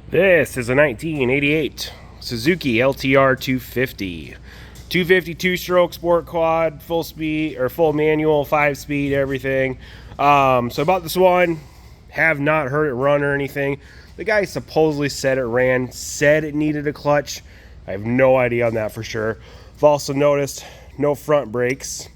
This is a 1988 Suzuki LTR 250. 252-stroke sport quad, full speed or full manual, 5-speed, everything. So about this one, have not heard it run or anything. The guy supposedly said it ran, said it needed a clutch. I have no idea on that for sure. I've also noticed no front brakes,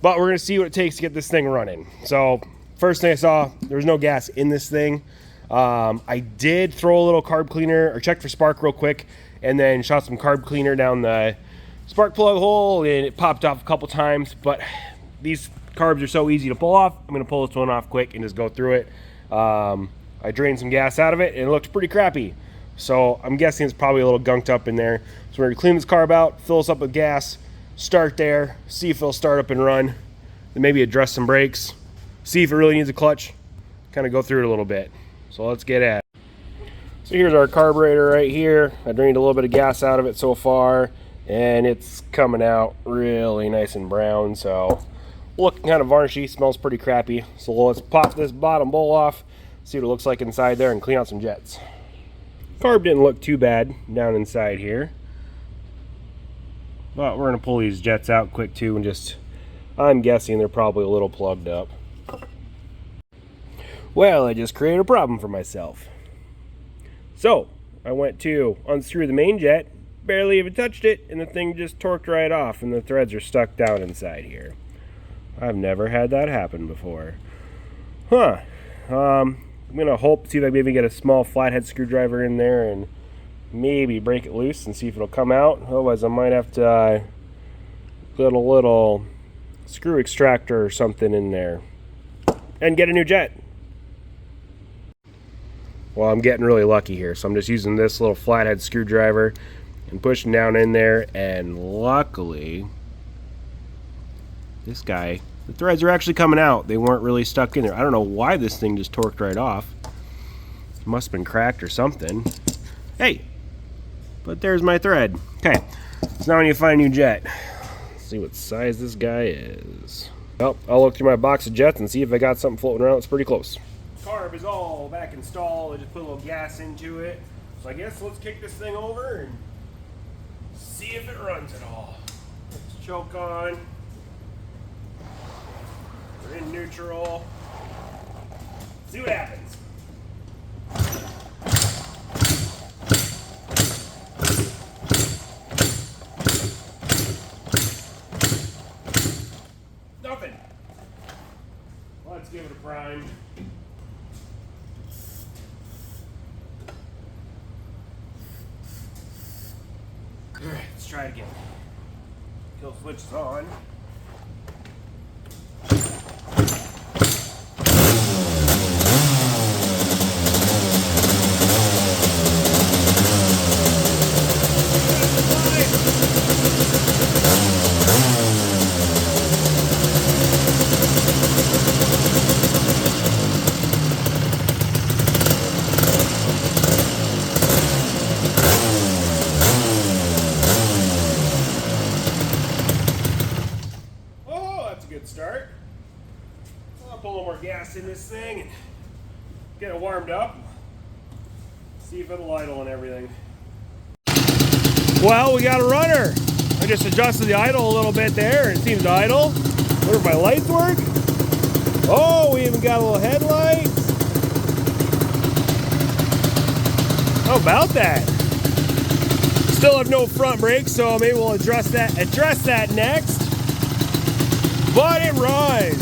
but we're gonna see what it takes to get this thing running. So first thing I saw, there was no gas in this thing. I did throw a little carb cleaner or check for spark real quick and then shot some carb cleaner down the spark plug hole and it popped off a couple times, but these carbs are so easy to pull off. I'm gonna pull this one off quick and just go through it. I drained some gas out of it and it looked pretty crappy, so I'm guessing it's probably a little gunked up in there. So we're gonna clean this carb out, fill this up with gas, start there, see if it'll start up and run, then maybe address some brakes, see if it really needs a clutch, kind of go through it a little bit. So let's get at it. So here's our carburetor right here. I drained a little bit of gas out of it so far, and it's coming out really nice and brown. So looking kind of varnishy, smells pretty crappy. So let's pop this bottom bowl off, see what it looks like inside there, and clean out some jets. Carb didn't look too bad down inside here, but we're gonna pull these jets out quick too, and just, I'm guessing they're probably a little plugged up. Well, I just created a problem for myself. So I went to unscrew the main jet, barely even touched it, and the thing just torqued right off and the threads are stuck down inside here. I've never had that happen before. I'm gonna see if I maybe get a small flathead screwdriver in there and maybe break it loose and see if it'll come out. Otherwise I might have to put a little screw extractor or something in there and get a new jet. Well, I'm getting really lucky here, so I'm just using this little flathead screwdriver and pushing down in there, and luckily this guy, the threads are actually coming out. They weren't really stuck in there. I don't know why this thing just torqued right off. It must have been cracked or something. Hey, but there's my thread. Okay, so now I need to find a new jet. Let's see what size this guy is. Well, I'll look through my box of jets and see if I got something floating around. It's pretty close. Carb is all back installed. I just put a little gas into it. So I guess let's kick this thing over and see if it runs at all. Let's choke on. We're in neutral. See what happens. Nothing. Let's give it a prime. Alright, let's try it again. Kill switch is on. Start. I'll put a little more gas in this thing and get it warmed up. See if it'll idle and everything. Well, we got a runner. I just adjusted the idle a little bit there and it seems to idle. Wonder if my lights work. Oh, we even got a little headlight. How about that? Still have no front brakes, so maybe we'll address that next. But it runs.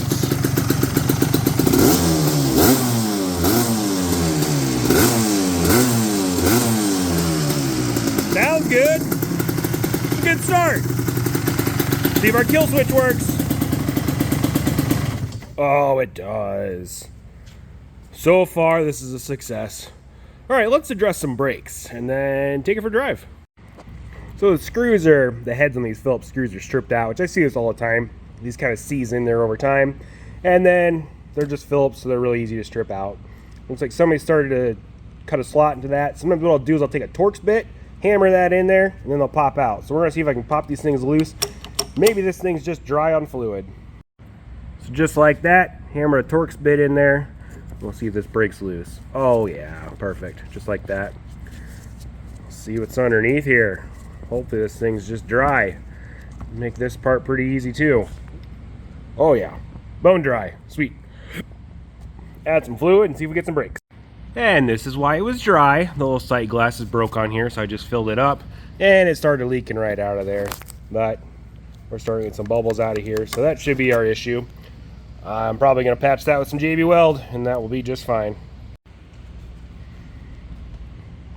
Sounds good. Good start. See if our kill switch works. Oh, it does. So far, this is a success. All right, let's address some brakes and then take it for a drive. So the heads on these Phillips screws are stripped out, which I see this all the time. These kind of seize in there over time, and then they're just Phillips, so they're really easy to strip out. Looks like somebody started to cut a slot into that. Sometimes what I'll do is I'll take a Torx bit, hammer that in there, and then they'll pop out. So we're gonna see if I can pop these things loose. Maybe this thing's just dry on fluid. So just like that, hammer a Torx bit in there. We'll see if this breaks loose. Oh yeah, perfect, just like that. see what's underneath here. Hopefully this thing's just dry. Make this part pretty easy too. Oh yeah, bone dry, sweet. Add some fluid and see if we get some brakes. And this is why it was dry. The little sight glasses broke on here, so I just filled it up and it started leaking right out of there. But we're starting to get some bubbles out of here, so that should be our issue. I'm probably going to patch that with some JB Weld and that will be just fine.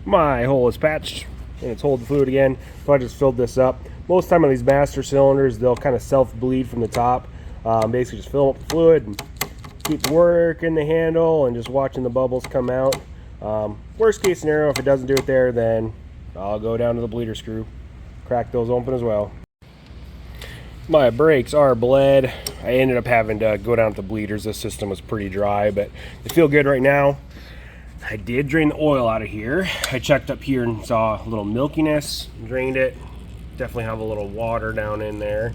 My hole is patched and it's holding fluid again, so I just filled this up. Most of the time on these master cylinders, they'll kind of self-bleed from the top. Basically just fill them up with fluid and keep working the handle and just watching the bubbles come out. Worst case scenario, if it doesn't do it there, then I'll go down to the bleeder screw, crack those open as well. My brakes are bled. I ended up having to go down to the bleeders. This system was pretty dry, but they feel good right now. I did drain the oil out of here. I checked up here and saw a little milkiness, drained it. Definitely have a little water down in there.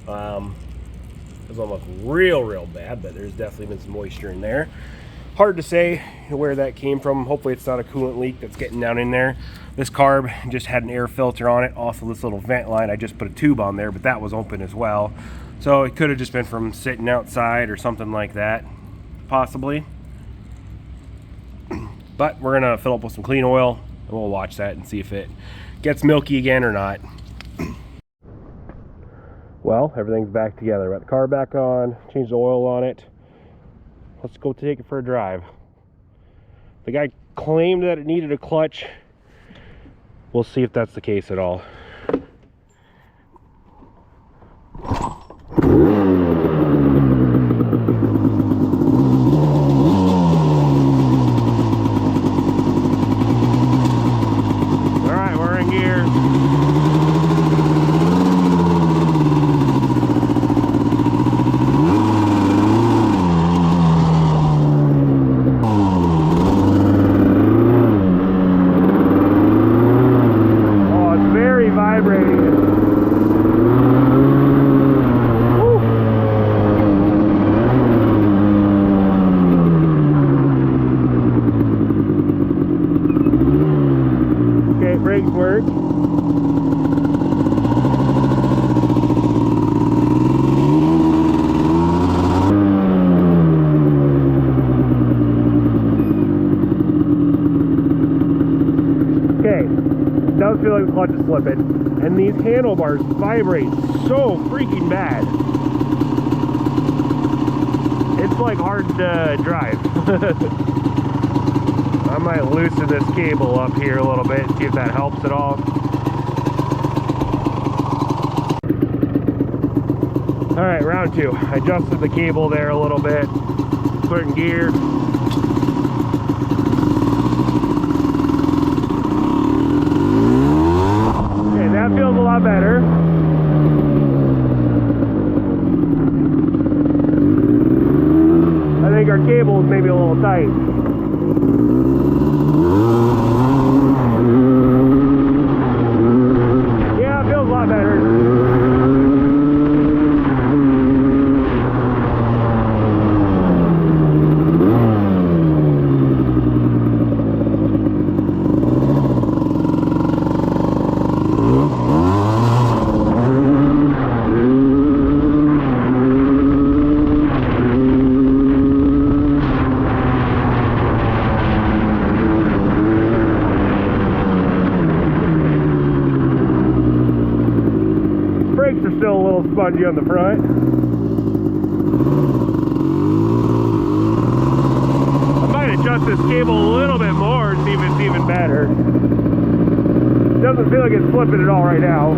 It doesn't look real bad, but there's definitely been some moisture in there. Hard to say where that came from. Hopefully it's not a coolant leak that's getting down in there. This carb just had an air filter on it. Also this little vent line, I just put a tube on there, but that was open as well. So it could have just been from sitting outside or something like that, possibly. But we're gonna fill up with some clean oil and we'll watch that and see if it gets milky again or not. Well, everything's back together. Got the car back on, changed the oil on it. Let's go take it for a drive. The guy claimed that it needed a clutch. We'll see if that's the case at all. All right, we're in gear. Brakes work. Okay, it does feel like the clutch is slipping, and these handlebars vibrate so freaking bad. It's like hard to drive. I might loosen this cable up here a little bit, see if that helps at all. All right, round two. I adjusted the cable there a little bit, put it in gear. Okay, that feels a lot better. I think our cable is maybe a little tight. Yeah, it feels a lot better. Brakes are still a little spongy on the front. I might adjust this cable a little bit more and see if it's even better. Doesn't feel like it's flipping at all right now.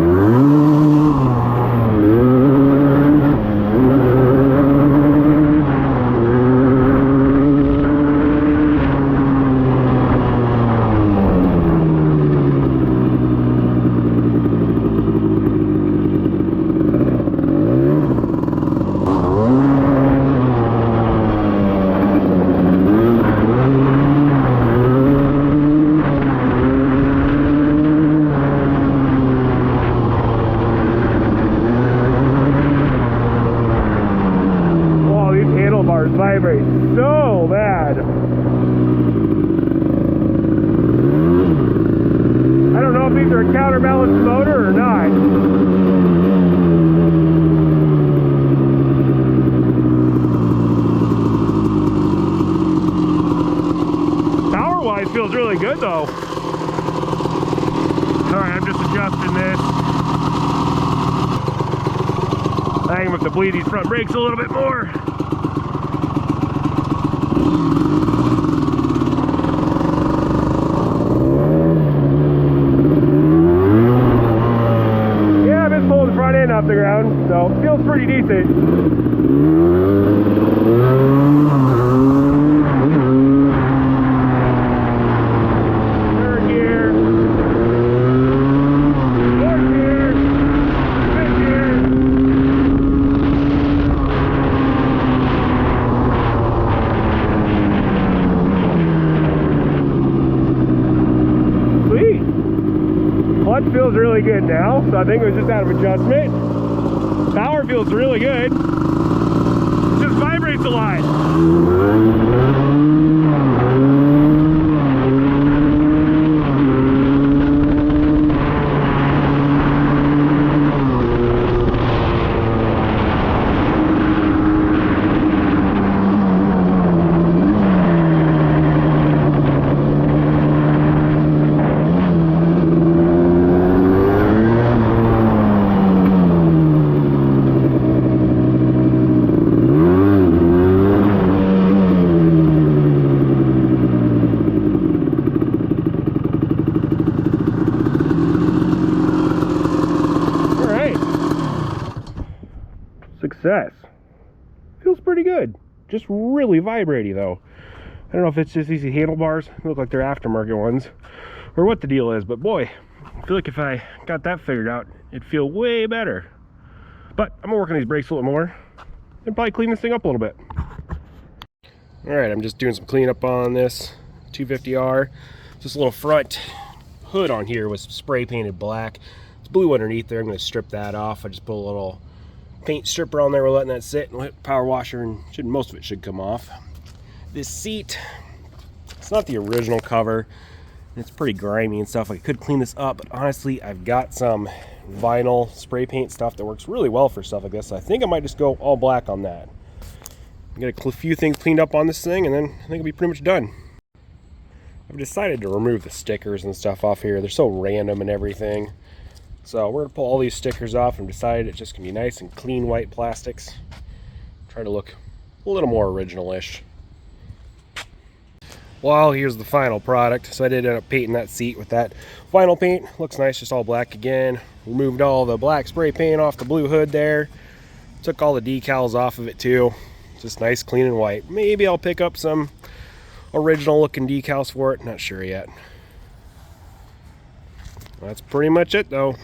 feels really good though. Alright, I'm just adjusting this. I think I'm going to have to bleed these front brakes a little bit more. Yeah, I've been pulling the front end off the ground, so it feels pretty decent. Clutch feels really good now, so I think it was just out of adjustment. Power feels really good. It just vibrates a lot. Success. Feels pretty good. Just really vibrating though. I don't know if it's just these handlebars. They look like they're aftermarket ones, or what the deal is, but boy, I feel like if I got that figured out, it'd feel way better. But I'm gonna work on these brakes a little more and probably clean this thing up a little bit. Alright, I'm just doing some cleanup on this 250R. This little front hood on here was spray painted black. It's blue underneath there. I'm going to strip that off. I just put a little paint stripper on there. We're letting that sit and let power washer, and most of it should come off. This seat, it's not the original cover. It's pretty grimy and stuff. I could clean this up, but honestly, I've got some vinyl spray paint stuff that works really well for stuff like this. So I think I might just go all black on that. Get a few things cleaned up on this thing, and then I think it'll be pretty much done. I've decided to remove the stickers and stuff off here. They're so random and everything. So we're gonna pull all these stickers off and decided it's just gonna be nice and clean white plastics. Try to look a little more original-ish. Well, here's the final product. So I did end up painting that seat with that vinyl paint. Looks nice, just all black again. Removed all the black spray paint off the blue hood there. Took all the decals off of it too. Just nice, clean and white. Maybe I'll pick up some original looking decals for it. Not sure yet. That's pretty much it though.